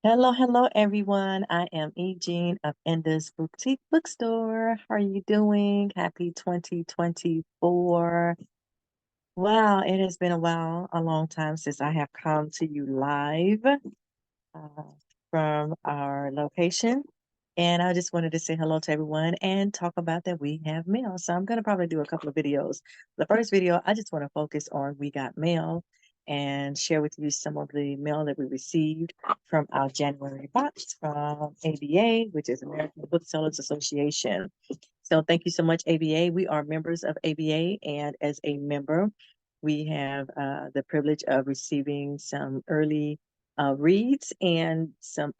Hello, hello, everyone. I am Ejean of Enda's Boutique Bookstore. How are you doing? Happy 2024. Wow, it has been a while, a long time since I have come to you live uh, from our location. And I just wanted to say hello to everyone and talk about that we have mail. So I'm going to probably do a couple of videos. The first video, I just want to focus on we got mail and share with you some of the mail that we received from our January box from ABA, which is American Booksellers Association. So thank you so much, ABA. We are members of ABA, and as a member, we have the privilege of receiving some early reads and some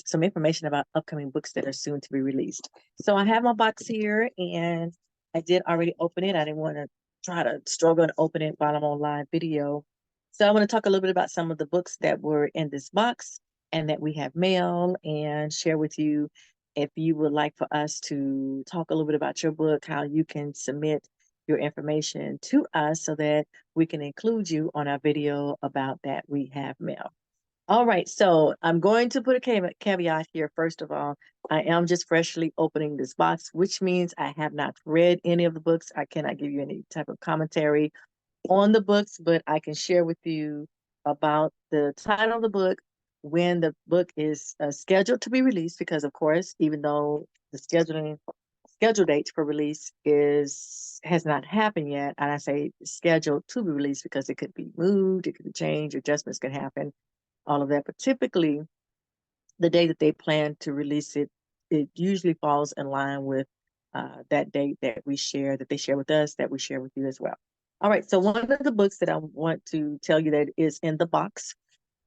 some information about upcoming books that are soon to be released. So I have my box here, and I did already open it. I didn't want to try to struggle and open it while I'm on live video. So I want to talk a little bit about some of the books that were in this box and that we have mail and share with you if you would like for us to talk a little bit about your book, how you can submit your information to us so that we can include you on our video about that we have mail. All right, so I'm going to put a caveat here. First of all, I am just freshly opening this box, which means I have not read any of the books. I cannot give you any type of commentary on the books, but I can share with you about the title of the book, when the book is scheduled to be released, because of course, even though the schedule date for release has not happened yet, and I say scheduled to be released because it could be moved, it could be changed, adjustments can happen, all of that. But typically, the day that they plan to release it, it usually falls in line with that date that they share with us, that we share with you as well. All right, so one of the books that I want to tell you that is in the box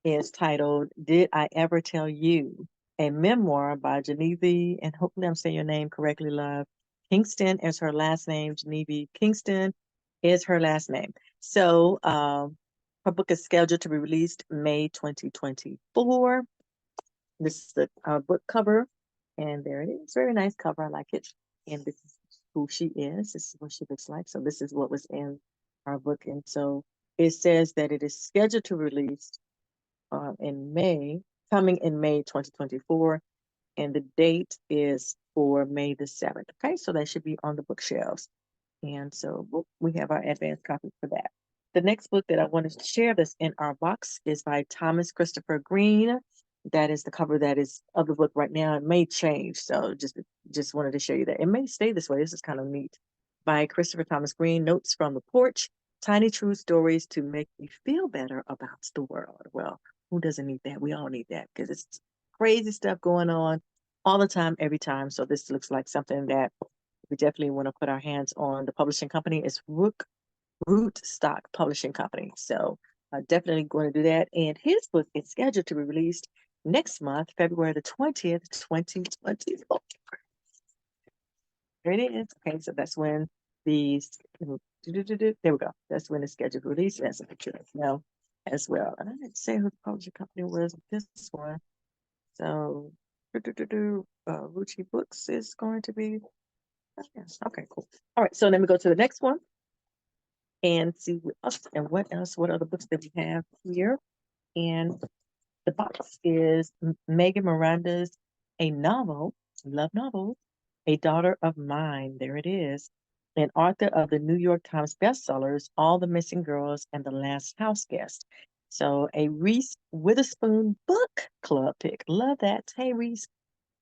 is titled Did I Ever Tell You? A memoir by Genevieve, and hopefully I'm saying your name correctly, love. Kingston is her last name. Genevieve Kingston is her last name. So her book is scheduled to be released May 2024. This is the book cover, and there it is. Very nice cover. I like it. And this is who she is. This is what she looks like. So this is what was in our book. And so it says that it is scheduled to release in May, coming in May 2024, and the date is for May the 7th. Okay, so that should be on the bookshelves. And so we have our advanced copy for that. The next book that I wanted to share that's in our box is by Thomas Christopher Green. That is the cover that is of the book right now. It may change, so just wanted to show you that. It may stay this way. This is kind of neat. By Christopher Thomas Green, Notes from the Porch, Tiny True Stories to Make You Feel Better About the World. Well, who doesn't need that? We all need that because it's crazy stuff going on all the time, every time. So this looks like something that we definitely want to put our hands on. The publishing company is Rootstock Publishing Company. So definitely going to do that. And his book is scheduled to be released next month, February the 20th, 2024. There it is. Okay, so that's when the there we go. That's when it's scheduled to release. That's a picture now as well. And I didn't say who the publishing company was with this one. So Ruchi Books is going to be. Yes. Okay, cool. All right, so let me go to the next one and see what else and what other books that we have here. And the box is Megan Miranda's A Novel, Love Novel, A Daughter of Mine. There it is. An author of the New York Times bestsellers, All the Missing Girls and The Last House Guest. So a Reese Witherspoon book club pick. Love that. Hey, Reese.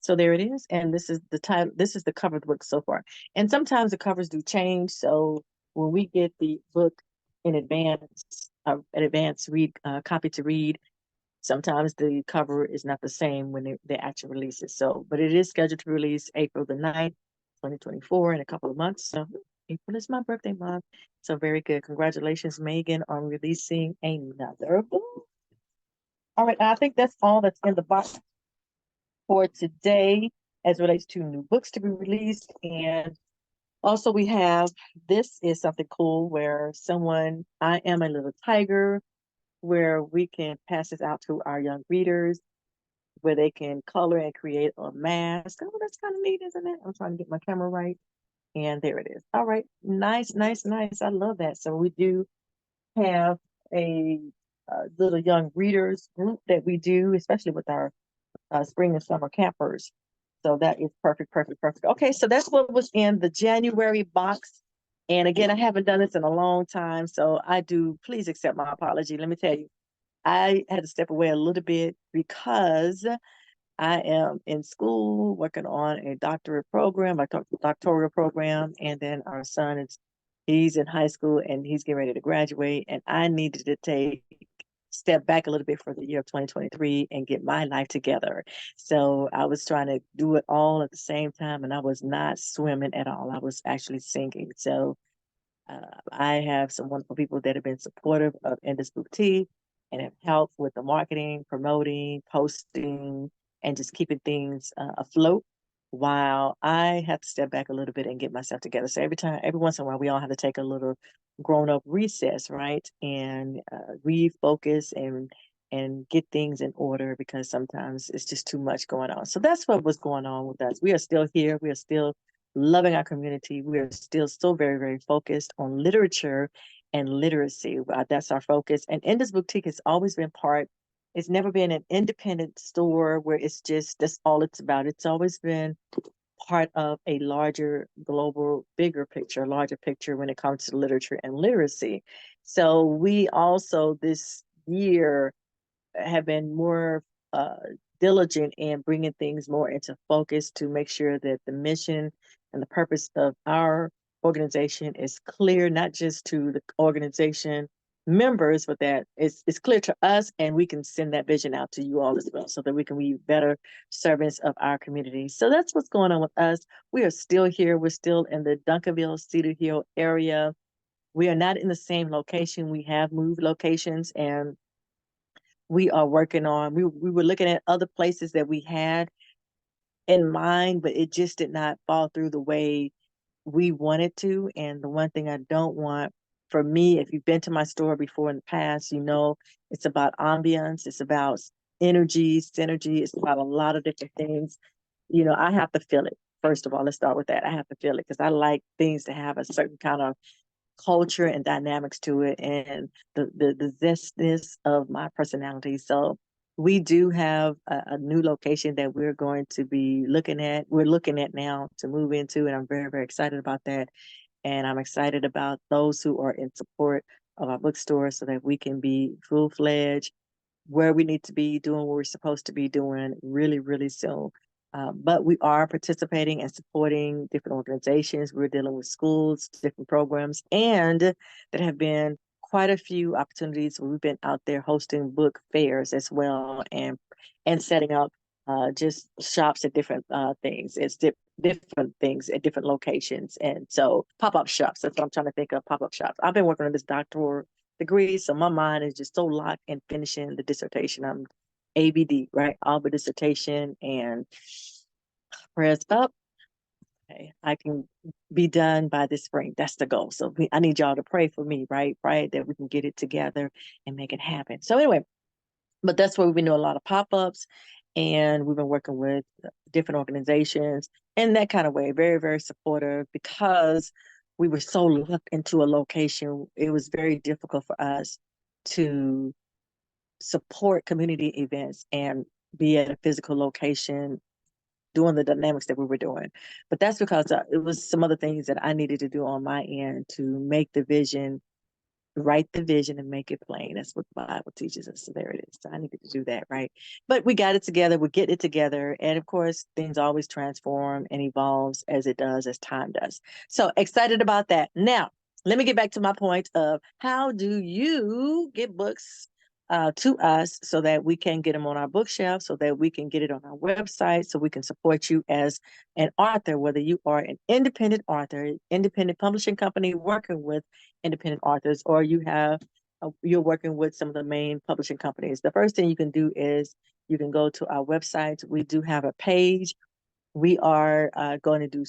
So there it is. And this is the title. This is the cover of the book so far. And sometimes the covers do change. So when we get the book in advance, an advance read copy to read, sometimes the cover is not the same when they actually release it. So, but it is scheduled to release April the 9th, 2024, in a couple of months. So April is my birthday month. So very good. Congratulations, Megan, on releasing another book. All right, I think that's all that's in the box for today as relates to new books to be released. And also we have, this is something cool where I Am a Little Tiger, where we can pass this out to our young readers, where they can color and create a mask. Oh, that's kind of neat, isn't it? I'm trying to get my camera right. And there it is. All right. Nice, nice, nice. I love that. So we do have a little young readers group that we do, especially with our spring and summer campers. So that is perfect, perfect, perfect. Okay, so that's what was in the January box. And again, I haven't done this in a long time, so I do, please accept my apology. Let me tell you, I had to step away a little bit because I am in school working on a doctorate program, a doctoral program, and then our son is he's in high school and he's getting ready to graduate, and I needed to take step back a little bit for the year of 2023 and get my life together. So I was trying to do it all at the same time, and I was not swimming at all. I was actually sinking. So I have some wonderful people that have been supportive of Enda's BOOKtique and have helped with the marketing, promoting, posting, and just keeping things afloat while I have to step back a little bit and get myself together. So every once in a while, we all have to take a little grown up recess, right? And refocus and get things in order because sometimes it's just too much going on. So that's what was going on with us. We are still here. We are still loving our community. We are still so very, very focused on literature and literacy. That's our focus. And Enda's BOOKtique has always been it's never been an independent store where it's just, that's all it's about. It's always been part of a larger, global, bigger picture, larger picture when it comes to literature and literacy. So we also this year have been more diligent in bringing things more into focus to make sure that the mission and the purpose of our organization is clear, not just to the organization members, but that it's clear to us, and we can send that vision out to you all as well so that we can be better servants of our community. So that's what's going on with us. We are still here. We're still in the Duncanville, Cedar Hill area. We are not in the same location. We have moved locations, and we are working on, we were looking at other places that we had in mind, but it just did not fall through the way we wanted to. And the one thing I don't want for me, if you've been to my store before in the past, you know, it's about ambience, it's about energy, synergy, it's about a lot of different things. You know, I have to feel it. First of all, let's start with that. I have to feel it because I like things to have a certain kind of culture and dynamics to it, and the zestness of my personality. So we do have a new location that we're going to be looking at. We're looking at now to move into, and I'm very, very excited about that. And I'm excited about those who are in support of our bookstore so that we can be full-fledged where we need to be doing what we're supposed to be doing really, really soon. But we are participating and supporting different organizations. We're dealing with schools, different programs, and there have been quite a few opportunities where we've been out there hosting book fairs as well, and setting up just shops at different things. It's different things at different locations, and so pop-up shops. That's what I'm trying to think of. Pop-up shops. I've been working on this doctoral degree, so my mind is just so locked in finishing the dissertation. I'm ABD, right? All the dissertation and prayers up. Okay, I can be done by this spring. That's the goal. So I need y'all to pray for me, right? Pray that we can get it together and make it happen. So anyway, but that's where we've been doing a lot of pop-ups, and we've been working with different organizations in that kind of way. Very, very supportive because we were so locked into a location. It was very difficult for us to support community events and be at a physical location doing the dynamics that we were doing. But that's because it was some other things that I needed to do on my end to make the vision, write the vision and make it plain. That's what the Bible teaches us. So there it is. So I needed to do that, right? But we got it together. We're getting it together. And of course, things always transform and evolves as it does, as time does. So excited about that. Now, let me get back to my point of how do you get books to us so that we can get them on our bookshelf, so that we can get it on our website, so we can support you as an author, whether you are an independent author, independent publishing company working with independent authors, or you're working with some of the main publishing companies. The first thing you can do is you can go to our website. We do have a page. We are going to do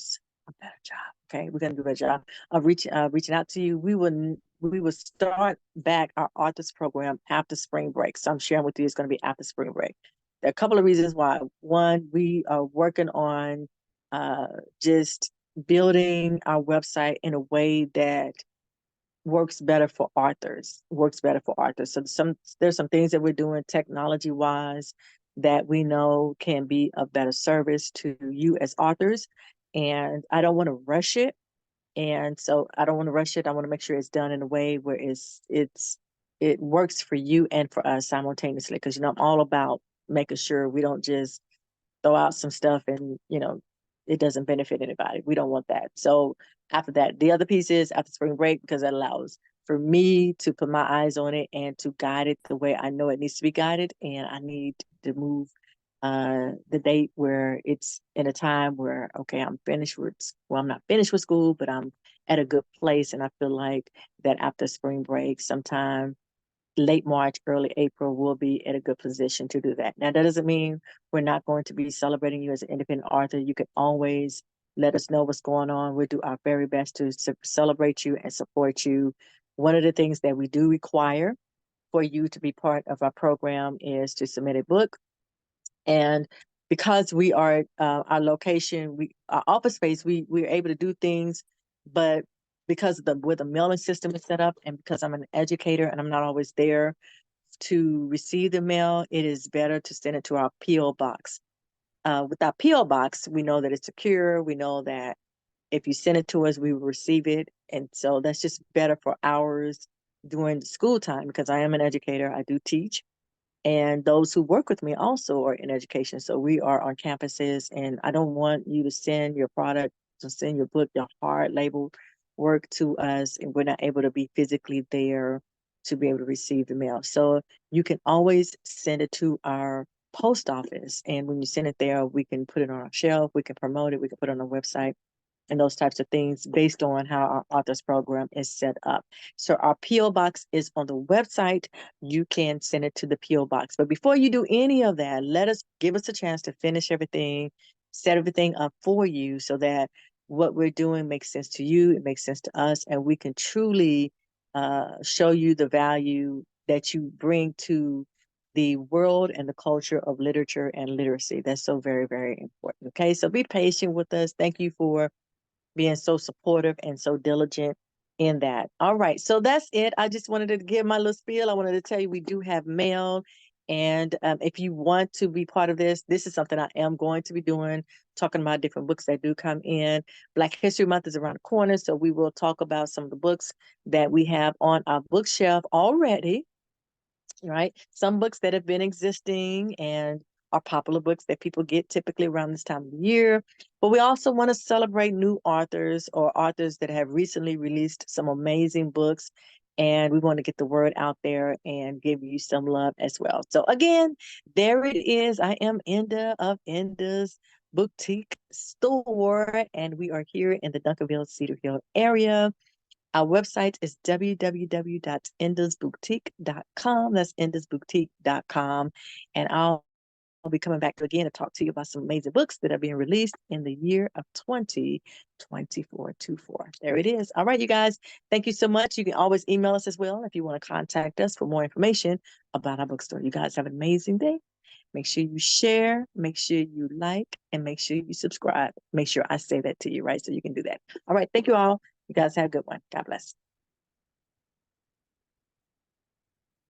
a better job. Okay, we're going to do a better job of reaching out to you. We will start back our authors program after spring break. So I'm sharing with you it's going to be after spring break. There are a couple of reasons why. One, we are working on just building our website in a way that works better for authors, works better for authors. So there's some things that we're doing technology wise that we know can be of better service to you as authors. And I don't want to rush it. And so I don't want to rush it. I want to make sure it's done in a way where it works for you and for us simultaneously. Because I'm all about making sure we don't just throw out some stuff and it doesn't benefit anybody. We don't want that. So after that, the other piece is after spring break, because that allows for me to put my eyes on it and to guide it the way I know it needs to be guided. And I need to move the date where it's in a time where, okay, I'm not finished with school, but I'm at a good place. And I feel like that after spring break, sometime late March, early April, we'll be in a good position to do that. Now, that doesn't mean we're not going to be celebrating you as an independent author. You can always let us know what's going on. We'll do our very best to celebrate you and support you. One of the things that we do require for you to be part of our program is to submit a book. And because we are our location, our office space, we're able to do things, but because of the way the mailing system is set up, and because I'm an educator and I'm not always there to receive the mail, it is better to send it to our PO box. With our PO box, we know that it's secure. We know that if you send it to us, we will receive it, and so that's just better for hours during the school time because I am an educator. I do teach. And those who work with me also are in education. So we are on campuses, and I don't want you to send your product, to send your book, your hard labeled work to us, and we're not able to be physically there to be able to receive the mail. So you can always send it to our post office. And when you send it there, we can put it on our shelf, we can promote it, we can put it on our website and those types of things based on how our authors program is set up. So our PO box is on the website. You can send it to the PO box. But before you do any of that, give us a chance to finish everything, set everything up for you so that what we're doing makes sense to you, it makes sense to us, and we can truly show you the value that you bring to the world and the culture of literature and literacy. That's so very, very important. Okay, so be patient with us. Thank you for being so supportive and so diligent in that. All right, so that's it. I just wanted to give my little spiel. I wanted to tell you we do have mail. And if you want to be part of this is something I am going to be doing, talking about different books that do come in. Black History Month is around the corner, so we will talk about some of the books that we have on our bookshelf already, right? Some books that have been existing and are popular books that people get typically around this time of the year. But we also want to celebrate new authors or authors that have recently released some amazing books. And we want to get the word out there and give you some love as well. So again, there it is. I am Enda of Enda's BOOKtique store, and we are here in the Duncanville, Cedar Hill area. Our website is www.endasboutique.com. That's endasboutique.com. And I'll be coming back again to talk to you about some amazing books that are being released in the year of 2024. There it is. All right, you guys. Thank you so much. You can always email us as well if you want to contact us for more information about our bookstore. You guys have an amazing day. Make sure you share, make sure you like, and make sure you subscribe. Make sure I say that to you, right? So you can do that. All right. Thank you all. You guys have a good one. God bless.